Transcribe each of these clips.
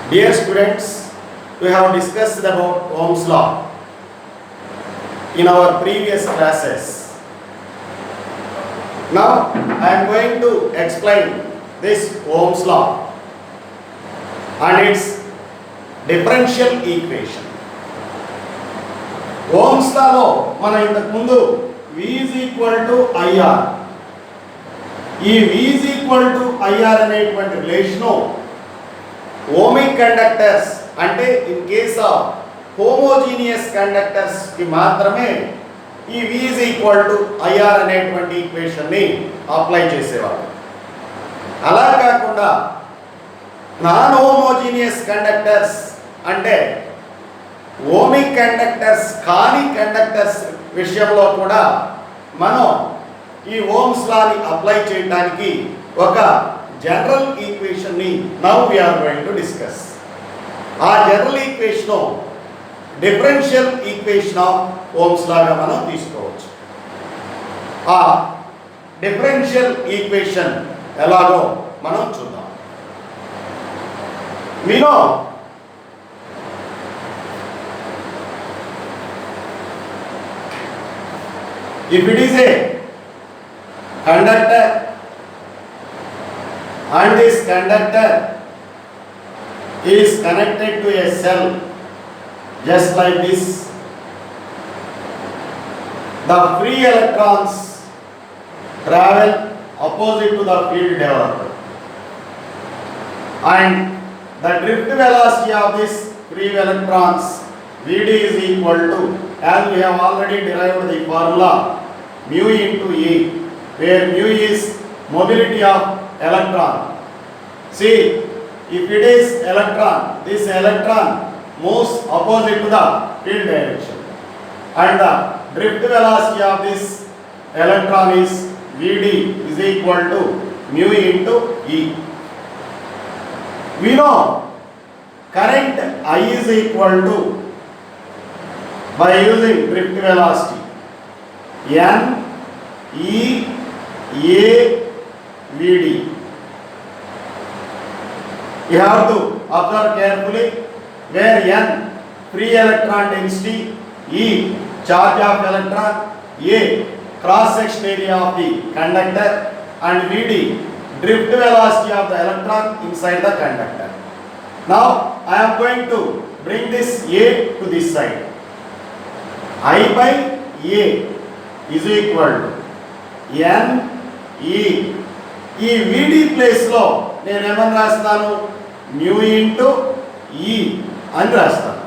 Dear students, we have discussed about Ohm's law in our previous classes. Now I am going to explain this Ohm's law and its differential equation. Ohm's law లో మనం ఇంతకు ముందు V is equal to IR, ఈ V is equal to IR అనేటువంటి relation ohmic conductors అంటే in case of homogeneous conductors కి మాత్రమే ఈ V is equal to IR అనేటువంటి ఈక్వేషన్ ని అప్లై చేసేవారు. అలా కాకుండా నాన్ హోమోజీనియస్ కండక్టర్స్ అంటే ఓమిక్ కండక్టర్స్ కాని కండక్టర్స్ విషయంలో కూడా మనం ఈ ఓమ్స్ లాని అప్లై చేయడానికి ఒక జనరల్ ఈక్వేషన్ ని now we are going to discuss. ఆ general equation differential equation of ohm's లాగా మనం తీసుకోవచ్చు. ఆ డిఫరెన్షియల్ ఈక్వేషన్ ఎలాగో మనం చూద్దాం. మీలో if it is a conductor and this conductor is connected to a cell just like this, the free electrons travel opposite to the field developed and the drift velocity of this free electrons Vd is equal to, as we have already derived the formula, mu into E, where mu is mobility of electron. See, if it is electron, this electron moves opposite to the field direction and the drift velocity of this electron is Vd is equal to mu into E. We know current I is equal to, by using drift velocity, N E A V D. You have to observe carefully where N free electron density, E charge of electron, A cross section area of the conductor and V D drift velocity of the electron inside the conductor. Now I am going to bring this A to this side. I by A is equal to N E. ఈ VD ప్లేస్లో నేను ఏమని రాస్తాను? Mu into E అని రాస్తాను.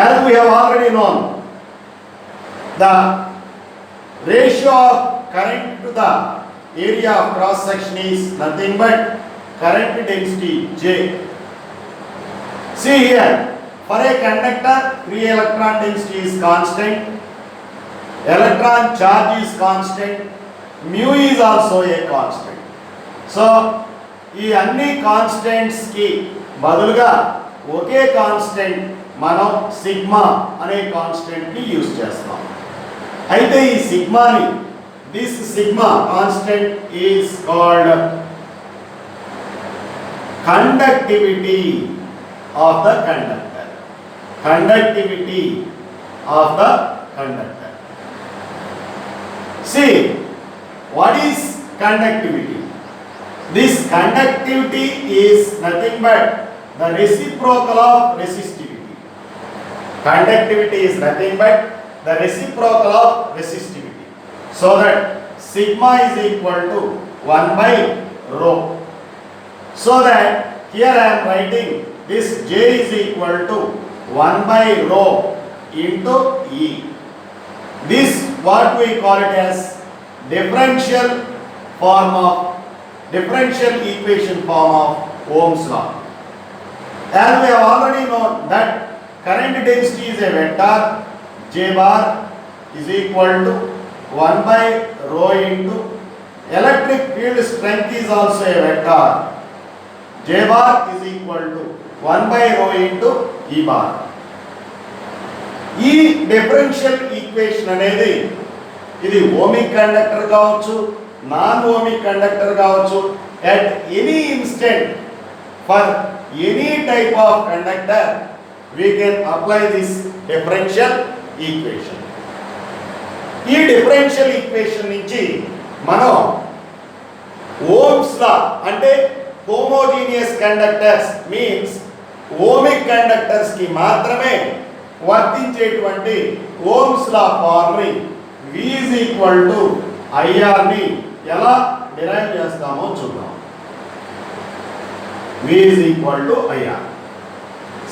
As we have already known, the ratio of current to the area of cross section is nothing but current density J. See here, for a conductor, free electron density is constant, electron charge is constant, mu is also a constant. So, ఈ అన్ని constants కి బదులుగా ఒకే constant మనం sigma అనే constant ని యూజ్ చేస్తాం. అయితే ఈ సిగ్మాని, this sigma constant is called conductivity of the conductor. Conductivity of the conductor. See, what is conductivity? This conductivity is nothing but the reciprocal of resistivity. Conductivity is nothing but the reciprocal of resistivity. So that sigma is equal to 1 by rho. So that here I am writing this J is equal to 1 by rho into E. This what we call it as differential equation form of Ohm's law. As we have already known that current density is a vector, J bar is equal to 1 by rho into electric field strength is also a vector, J bar is equal to 1 by rho into E bar. ఈ differential equation అనేది ఇది ohmic conductor కావచ్చు, non ohmic conductor కావచ్చు. At any instant for any type of conductor we can apply this differential equation. ఈ differential equation నుంచి మనం ohm's law అంటే homogeneous conductors means ohmic conductors కి మాత్రమే వర్తించేటువంటి ohm's law formula V is equal to IR ని ఎలా derive చేస్తామో చూద్దాం. V is equal to IR.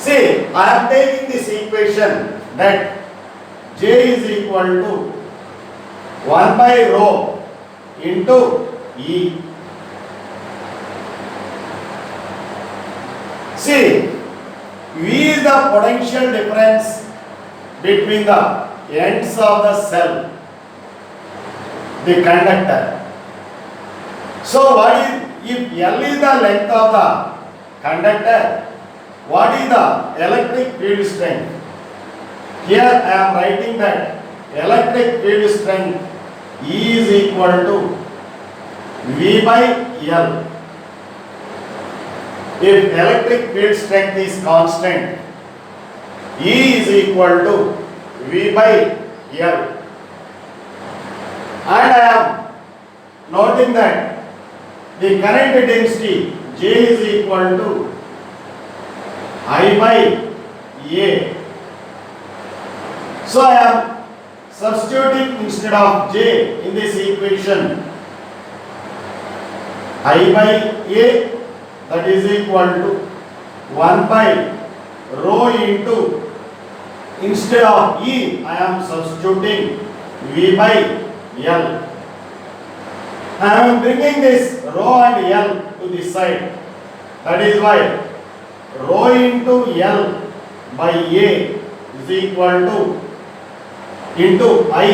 See, I am taking this equation that J is equal to 1 by rho into E. See, V is the potential difference between the ends of the cell, the conductor. So, what is, if L is the length of the conductor, what is the electric field strength? Here I am writing that electric field strength E is equal to V by L. If electric field strength is constant, E is equal to V by L. And I am noting that the current density J is equal to I by A. So I am substituting instead of J in this equation I by A, that is equal to 1 by rho into, instead of E I am substituting V by L. I am bringing this rho and L to this side. That is why rho into L by A is equal to into I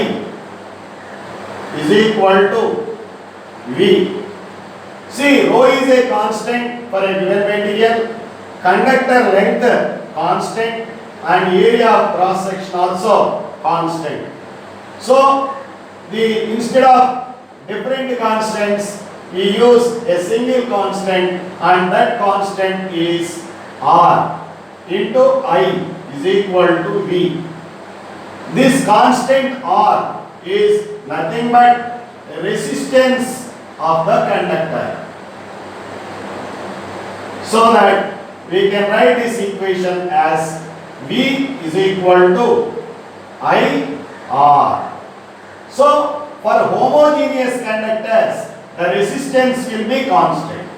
is equal to V. See, rho is a constant for a given material, conductor length constant, and area of cross section also constant. So, instead of different constants, we use a single constant, and that constant is R into I is equal to V. This constant R is nothing but resistance of the conductor. So that we can write this equation as V is equal to IR. So for homogeneous conductors, the resistance will be constant.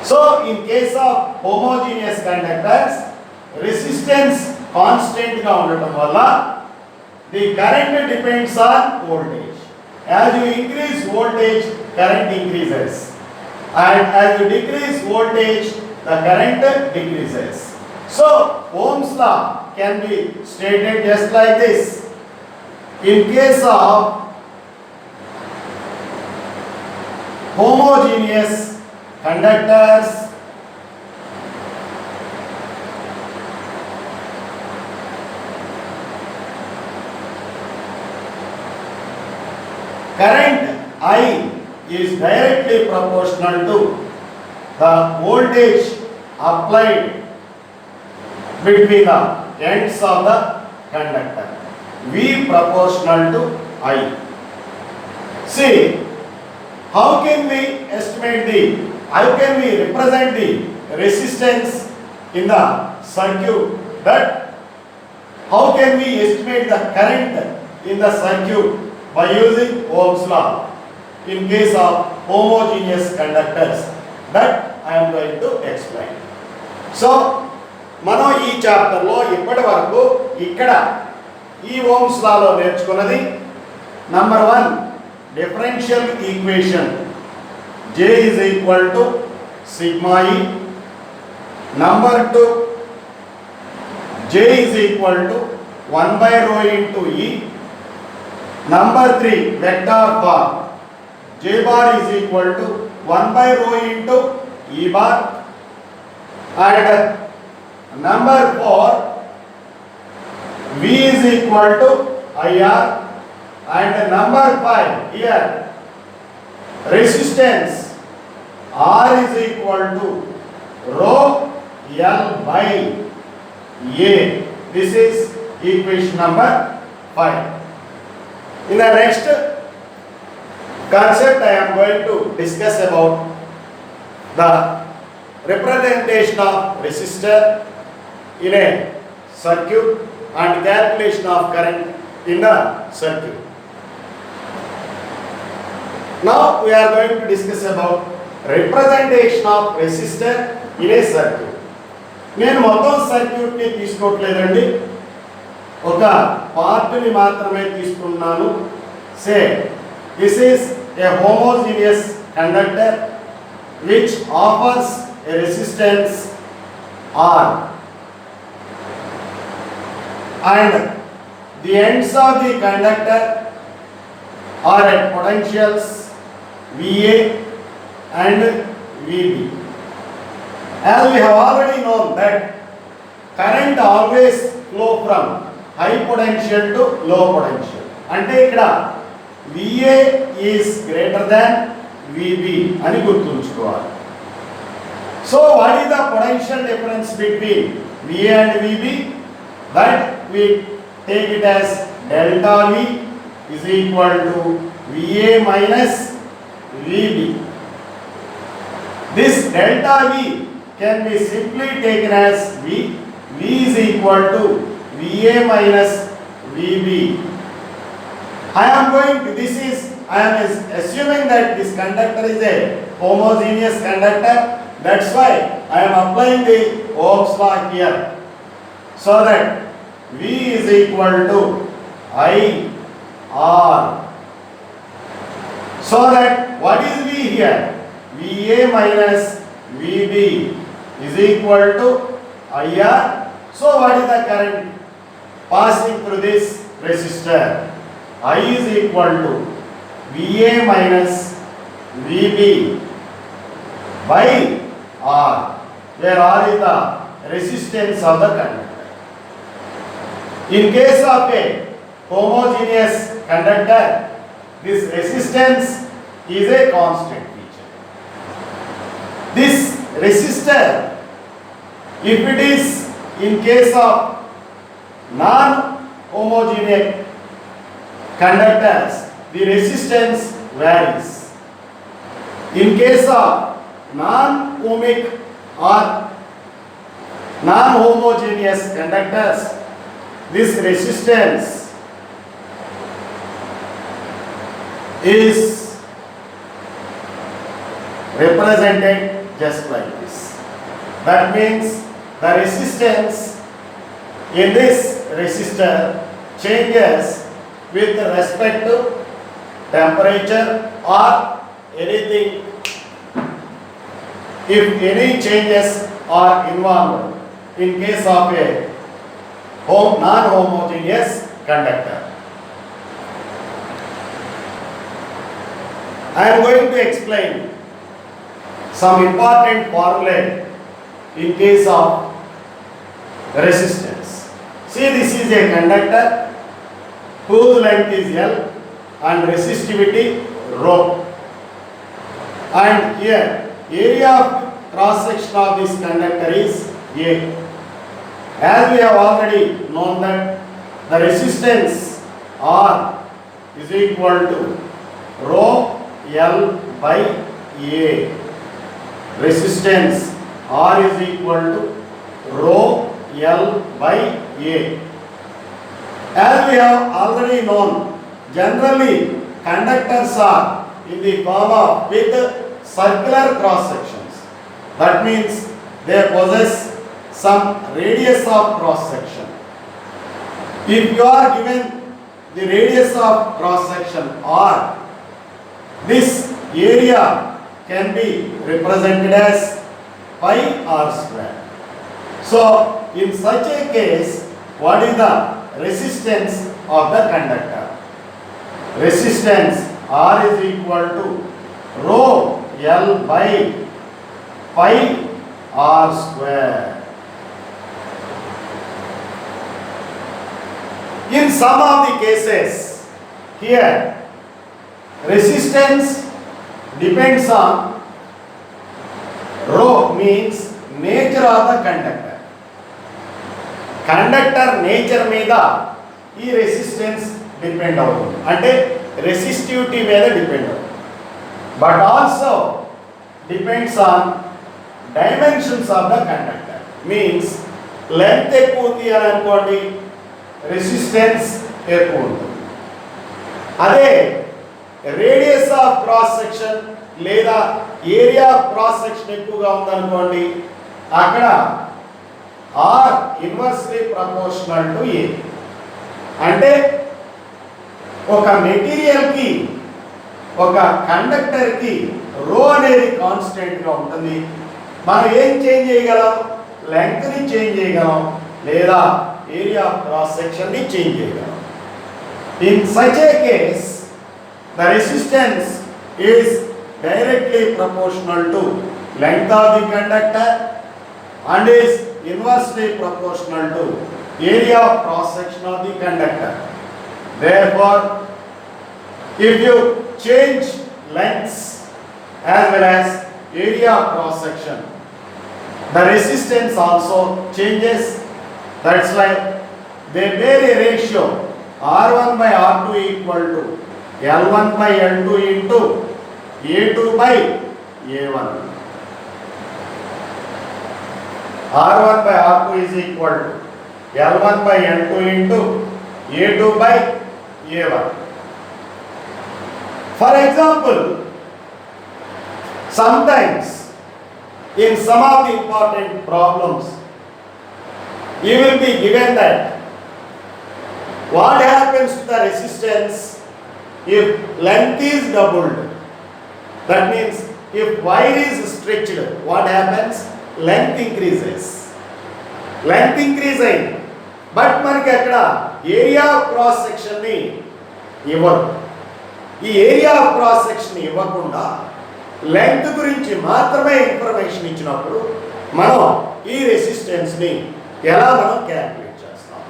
So in case of homogeneous conductors, resistance constant ga undadam valla the current depends on voltage. As you increase voltage, current increases, and as you decrease voltage, the current decreases. So Ohm's law can be stated just like this. In case of homogeneous conductors, current I is directly proportional to the voltage applied between the ends of the conductor. V proportional to I. See, how can we represent the resistance in the circuit? How can we estimate the current in the circuit by using Ohm's law in case of homogeneous conductors? That I am going to explain. So, మనం ఈ chapter లో ఇప్పటి వరకు ఇక్కడ ఈ Ohm's లాలో నేర్చుకున్నది number 1 differential equation J is equal to sigma E. Number 2, J is equal to 1 by rho into E. Number 3, vector form J bar is equal to 1 by rho into E bar. And number 4, V is equal to IR. And number 5, here resistance R is equal to rho L by A. This is equation number 5. In the next concept, I am going to discuss about the representation of resistor in a circuit and calculation of current in the circuit. Now we are going to discuss about representation of resistor in a circuit. నేను మొత్తం circuit ని తీసుకోవట్లేదండి, ఒక part ని మాత్రమే తీసుకున్నాను. Say this is a homogeneous conductor which offers a resistance R, and the ends of the conductor are at potentials VA and VB. As we have already known that current always flow from high potential to low potential. అంటే ఇక్కడ VA is greater than VB అని గుర్తుంచుకోవాలి. So what is the potential difference between VA and VB? That we take it as delta V is equal to VA minus VB. This delta V can be simply taken as V. V is equal to VA minus VB. I am assuming that this conductor is a homogeneous conductor. That's why I am applying the Ohm's law here. So that V is equal to IR. So that what is V here? VA minus VB is equal to IR. So what is the current passing through this resistor? I is equal to VA minus VB by R, where R is the resistance of the conductor. In case of a homogeneous conductor, this resistance is a constant feature. This resistor, if it is in case of non-homogeneous conductors, the resistance varies. In case of non-ohmic or non-homogeneous conductors, this resistance is represented just like this. That means the resistance in this resistor changes with respect to temperature or anything, if any changes are involved in case of a non-homogeneous conductor. I am going to explain some important formulae in case of resistance. See, this is a conductor whose length is L and resistivity rho. And here, area of cross section of this conductor is A. As we have already known that the resistance R is equal to rho L by A. Resistance R is equal to rho L by A. As we have already known, generally conductors are in the form of with circular cross sections. That means they possess some radius of cross section. If you are given the radius of cross section R, this area can be represented as pi r square. So in such a case, what is the resistance of the conductor? Resistance R is equal to rho L by pi r square. In some of the cases, here resistance depends on rho means nature of the conductor. Conductor nature మీద ఈ resistance depend అవుతుంది, అంటే resistivity మీద depend అవుతుంది. But also depends on dimensions of the conductor. Means length ఎక్కువ ఉంది అని అనుకోండి, రెసిస్టెన్స్ ఎక్కువ ఉంటుంది. అదే రేడియస్ ఆఫ్ క్రాస్ సెక్షన్ లేదా ఏరియా ఆఫ్ క్రాస్ సెక్షన్ ఎక్కువగా ఉందనుకోండి, అక్కడ ఆర్ ఇన్వర్స్లీ ప్రపోర్షనల్ టు ఏ. అంటే ఒక మెటీరియల్కి ఒక కండక్టర్కి రో అనేది కాన్స్టెంట్గా ఉంటుంది. మనం ఏం చేంజ్ చేయగలం? లెంగ్త్ని చేంజ్ చేయగలం లేదా ఏరియా ఆఫ్ క్రాస్ సెక్షన్ని చేంజ్ చేయగలం. In such a case the resistance is directly proportional to length of the conductor and is inversely proportional to area of cross section of the conductor. Therefore, if you change lengths as well as area of cross section, the resistance also changes. That's why they bear a ratio R1 by R2 equal to L1 by L2 into A2 by A1. R1 by R2 is equal to L1 by L2 into A2 by A1. For example, sometimes in some of the important problems, you will be given that what happens to the resistance if length is doubled. That means if wire is stretched, what happens? Length increases. Length increase అయింది, but మనకి అక్కడ area of cross సెక్షన్ని ఇవ్వరు. ఈ area of cross section ఇవ్వకుండా length గురించి మాత్రమే information ఇచ్చినప్పుడు మనం ఈ రెసిస్టెన్స్ని ఎలా మనం క్యాల్కులేట్ చేస్తాం?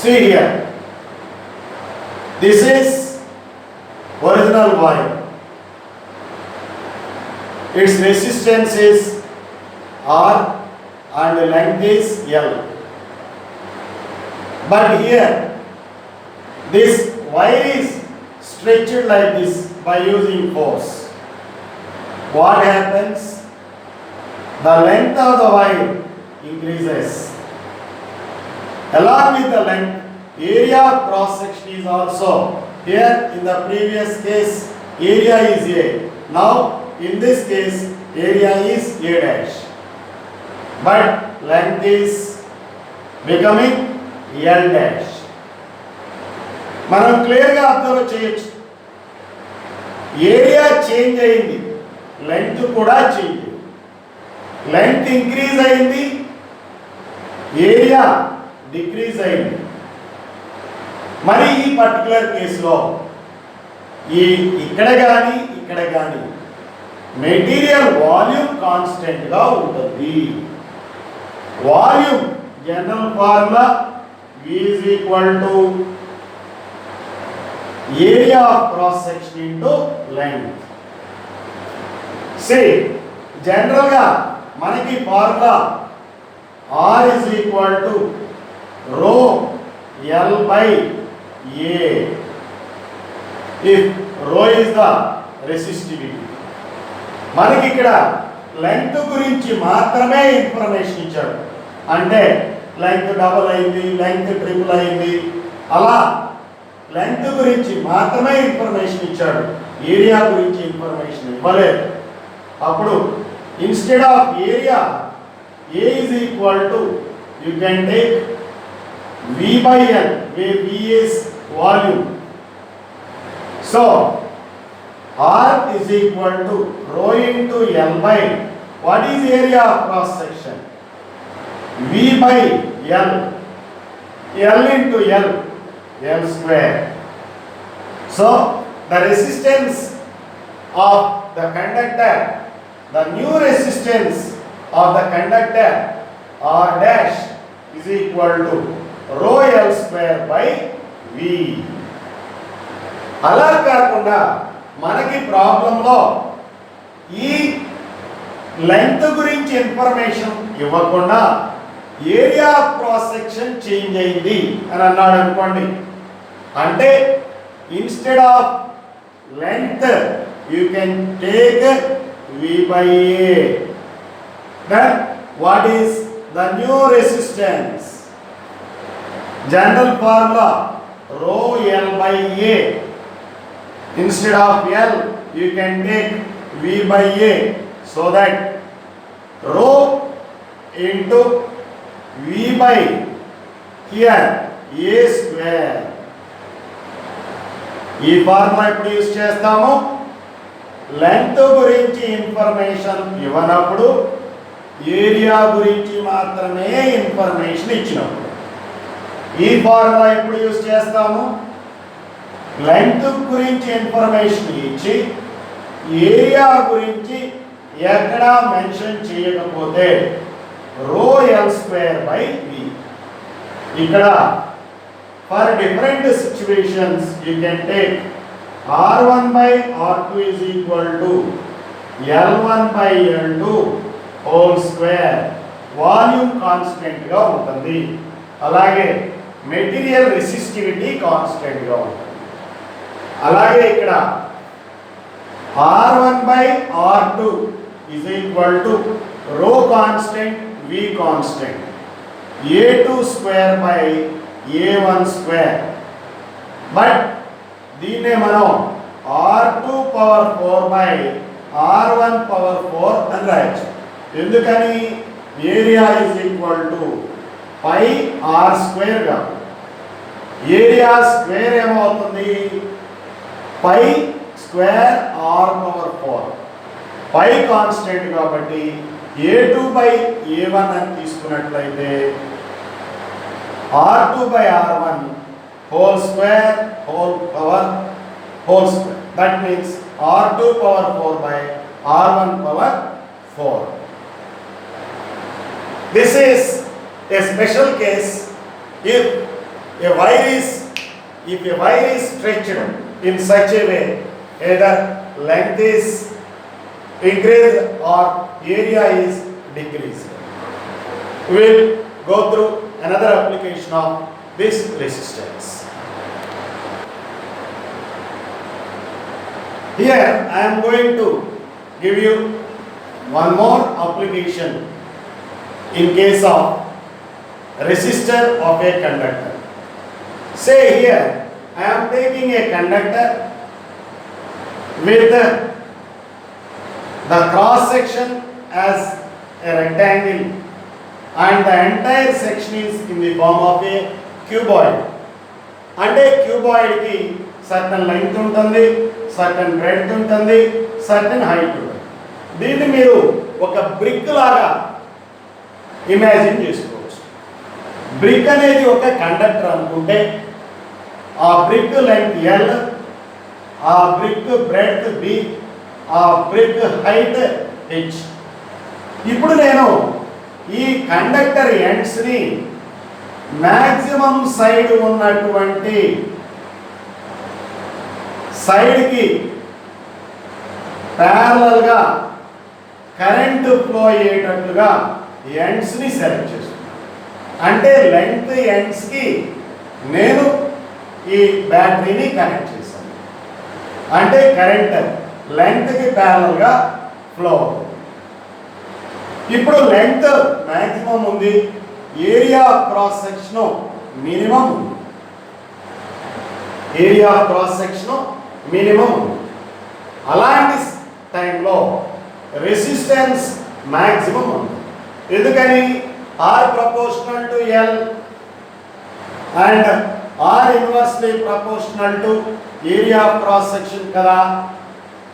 See here, this is original wire. Its resistance is R and length is L. But here this wire is stretched like this by using force. What happens? The length of the wire increases. Along with the length, area of cross section is also. Here in the previous case area is A. Now in this case area is A dash. But length is becoming L dash. మనం క్లియర్గా observe చేయొచ్చు, area change అయింది, length కూడా change అయింది. Length increase అయింది, area decrease అయింది. మరి ఈ పర్టికులర్ కేసులో ఇక్కడ కానీ మెటీరియల్ వాల్యూమ్ కాన్స్టెంట్గా ఉంటుంది. Volume general formula is equal to area of cross section into length. జనరల్గా మనకి formula R is equal to rho L by A. If rho is the resistivity, మనకి ఇక్కడ లెంగ్త్ గురించి మాత్రమే ఇన్ఫర్మేషన్ ఇచ్చాడు. అంటే లెంగ్త్ డబుల్ అయింది, లెంగ్త్ ట్రిపుల్ అయింది, అలా లెంగ్త్ గురించి మాత్రమే ఇన్ఫర్మేషన్ ఇచ్చాడు, ఏరియా గురించి ఇన్ఫర్మేషన్ ఇవ్వలేదు. అప్పుడు instead of area A is equal to, you can take V by L, where V is volume. So R is equal to rho into L by, what is area of cross section? V by L, L into L, L square. So the resistance of the conductor, the new resistance of the conductor R dash is equal to rho L square by వి. అలా కాకుండా మనకి ప్రాబ్లంలో ఈ length గురించి information ఇవ్వకుండా area of cross section change అయింది అని అన్నాడు అనుకోండి. అంటే instead of length you can take V by A. Then what is the new resistance? General formula rho L by A. Instead of L you can take V by A, so that rho into V by here A square. ఈ formula ఇప్పుడు use చేస్తాము. Length గురించి information ఇవ్వనప్పుడు, area గురించి మాత్రమే information ఇచ్చినప్పుడు. ఈ formula ఎప్పుడు use చేస్తాము? లెంగ్త్ గురించి ఇన్ఫర్మేషన్ ఇచ్చి ఏరియా గురించి ఎక్కడా మెన్షన్ చేయకపోతే రో ఎల్ స్క్వేర్ బై వి. ఇక్కడ for different situations you can take R1 by R2 is equal to L1 by L2 whole square. Volume constant గా ఉంటుంది. అలాగే మెటీరియల్ రెసిస్టివిటీ కాన్స్టెంట్ గా ఉంటుంది. అలాగే ఇక్కడ R1 by R2 is equal to rho constant V constant A2 square by A1 square. But దీన్నే మనం R2 power 4 by R1 power 4 అని రాయొచ్చు. ఎందుకని? Area is equal to pi r square గా. ఏరియా స్క్వేర్ ఏమవుతుంది? Pi square r power 4. Pi constant కాబట్టి A2 by A1 అని తీసుకున్నట్లయితే R2 by R1 whole square whole power whole square. That means R2 power 4 by R1 power 4. This is a special case if a wire is stretched in such a way either length is increased or area is decreased. We will go through another application of this resistance. Here I am going to give you one more application in case of resistor of a conductor. Say here I am taking a conductor with the cross section as a rectangle and the entire section is in the form of a cuboid. అంటే cuboid కి certain length ఉంటుంది, certain breadth ఉంటుంది, certain height ఉంటుంది. దీన్ని మీరు ఒక brick లాగా imagine చేసుకోవచ్చు. బ్రిక్ అనేది ఒక కండక్టర్ అనుకుంటే ఆ బ్రిక్ లెంగ్త్ ఎల్, ఆ బ్రిక్ బ్రెడ్త్ బి, ఆ బ్రిక్ హైట్ హెచ్. ఇప్పుడు నేను ఈ కండక్టర్ ఎండ్స్ని మ్యాక్సిమం సైడ్ ఉన్నటువంటి సైడ్కి ప్యారలల్గా కరెంట్ ఫ్లో అయ్యేటట్లుగా ఎండ్స్ని సెలెక్ట్ చేస్తున్నాను. అంటే లెంగ్త్ ఎండ్స్కి నేను ఈ బ్యాటరీని కనెక్ట్ చేశాను. అంటే కరెంట్ లెంగ్త్కి ప్యారలల్గా ఫ్లో అవుతుంది. ఇప్పుడు లెంగ్త్ మ్యాక్సిమం ఉంది, area of cross section minimum ఉంది. Area of cross section minimum ఉంది. అలాంటి టైంలో రెసిస్టెన్స్ మ్యాక్సిమం ఉంది. ఎందుకని? R proportional to L and R inversely proportional to area of cross section కదా.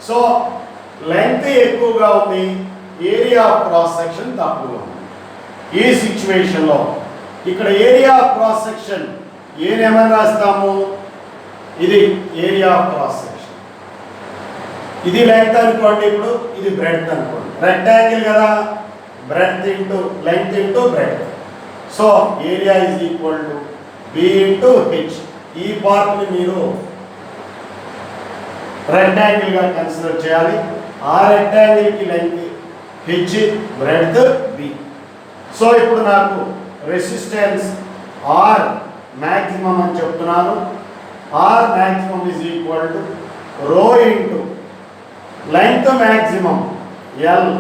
సో లెంగ్త్ ఎక్కువగా ఉంది, ఏరియా ఆఫ్ క్రాస్ సెక్షన్ తక్కువగా ఉంది. ఈ సిచ్యువేషన్లో ఇక్కడ ఏరియా ఆఫ్ క్రాస్ సెక్షన్ ఏమని రాస్తాము? ఇది ఏరియా ఆఫ్ క్రాస్ సెక్షన్. ఇది లెంగ్త్ అనుకోండి, ఇప్పుడు ఇది బ్రెడ్త్ అనుకోండి. రెక్టాంగిల్ కదా, breadth into length into breadth. So area is equal to b into h. ఈ పార్ట్ని మీరు రెక్టాంగిల్గా కన్సిడర్ చేయాలి. ఆ రెక్టాంగిల్కి length h, breadth b. So ఇప్పుడు నాకు రెసిస్టెన్స్ ఆర్ మ్యాక్సిమం అని చెప్తున్నాను. R maximum is equal to rho into length maximum L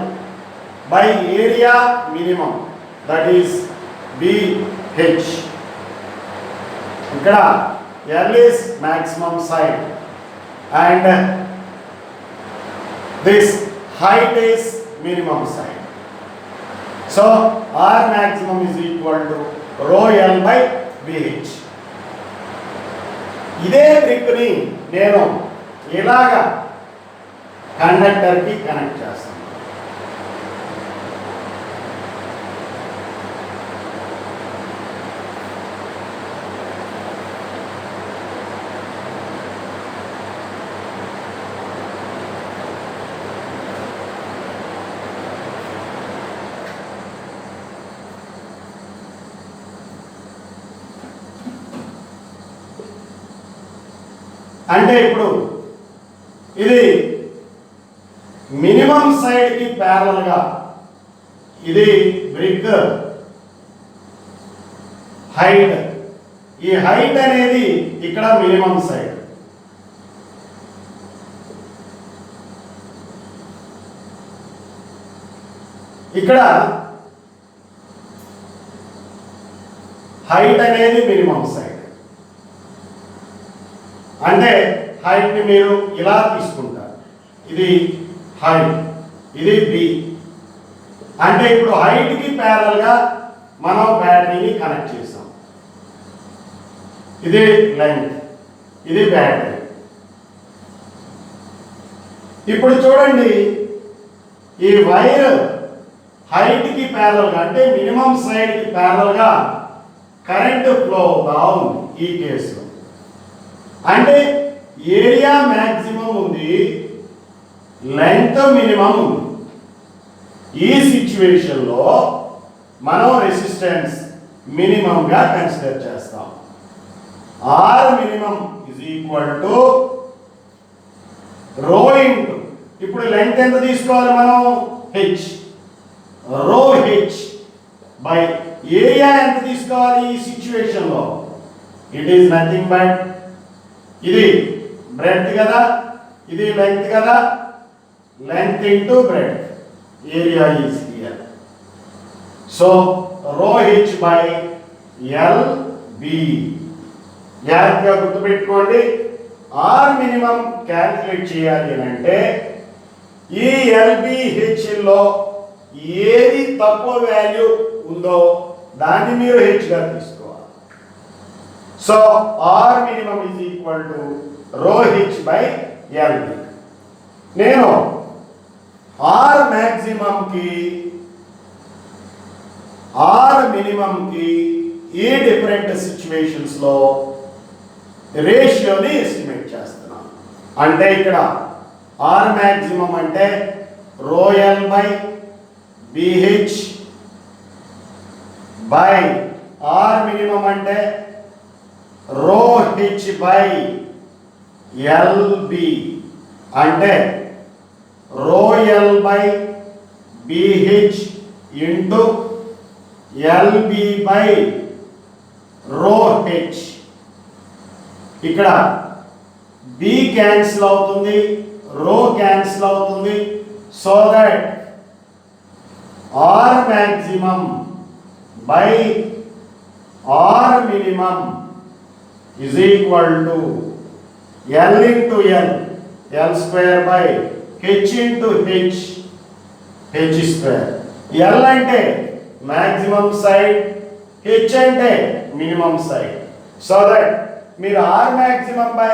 by area minimum, that is బిహెచ్. ఇక్కడ L is maximum side and this height is minimum side. So R maximum is equal to rho L by BH. ఇదే ట్రిక్ని నేను ఇలాగా కండక్టర్కి connect చేస్తాను. అంటే ఇప్పుడు ఇది minimum సైడ్కి ప్యారలల్గా ఇది బ్రిక్ హైట్. ఈ హైట్ అనేది ఇక్కడ మినిమం సైడ్. ఇక్కడ హైట్ అనేది మినిమం సైడ్. అంటే హైట్ని మీరు ఇలా తీసుకుంటారు. ఇది హైట్, ఇది బి. అంటే ఇప్పుడు హైట్కి ప్యారల్గా మనం బ్యాటరీని కనెక్ట్ చేసాం. ఇది లెంగ్త్, ఇది బ్యాటరీ. ఇప్పుడు చూడండి, ఈ వైర్ హైట్కి ప్యారల్గా అంటే మినిమం సైడ్కి ప్యారల్గా కరెంట్ ఫ్లో అవుతా ఉంది ఈ కేసులో. అంటే ఏరియా మ్యాక్సిమం ఉంది, లెంగ్త్ మినిమం ఉంది. ఈ సిచ్యువేషన్లో మనం రెసిస్టెన్స్ మినిమంగా కన్సిడర్ చేస్తాం. R minimum is equal to rho into, ఇప్పుడు లెంగ్త్ ఎంత తీసుకోవాలి మనం, హెచ్, రో హెచ్ బై ఏరియా ఎంత తీసుకోవాలి ఈ సిచ్యువేషన్లో, ఇట్ ఈస్ నథింగ్ బట్ ఇది బ్రెడ్త్ కదా, ఇది లెంగ్త్ కదా, length into breadth, area is here. So రో హెచ్ బై ఎల్ బి. జాగ్రత్తగా గుర్తుపెట్టుకోండి, ఆర్ మినిమం క్యాల్కులేట్ చేయాలి అని అంటే ఈ ఎల్బిహెచ్లో ఏది తక్కువ వాల్యూ ఉందో దాన్ని మీరు హెచ్గా తీసుకోవాలి. So r minimum is equal to rho h by l b. నేను ఆర్ మ్యాక్సిమంకి ఆర్ మినిమంకి ఈ డిఫరెంట్ సిచ్యువేషన్స్లో రేషియోని ఎస్టిమేట్ చేస్తున్నాను. అంటే ఇక్కడ ఆర్ మ్యాక్సిమం అంటే rho l by b h by r minimum అంటే రో హెచ్ బై ఎల్బి. అంటే rho l by b h into l b by rho h. ఇక్కడ బి క్యాన్సిల్ అవుతుంది, రో క్యాన్సిల్ అవుతుంది. So that r maximum by r minimum is equal to L into L, L square by H into H, H square. L అంటే maximum side, H అంటే minimum side. So that మీరు R maximum by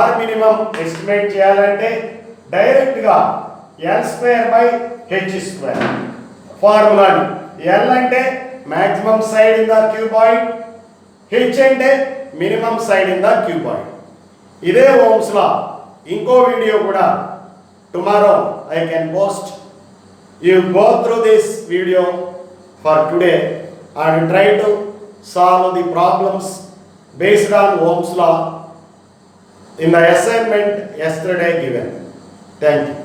R minimum estimate చేయాలంటే direct గా L square by H square formula. L అంటే maximum side in the cuboid, H అంటే minimum side in the cuboid. ఇదే Ohm's లా ఇంకో video కూడా tomorrow I can post. You go through this video for today and try to solve the problems based on Ohm's law in the assignment yesterday given. Thank you.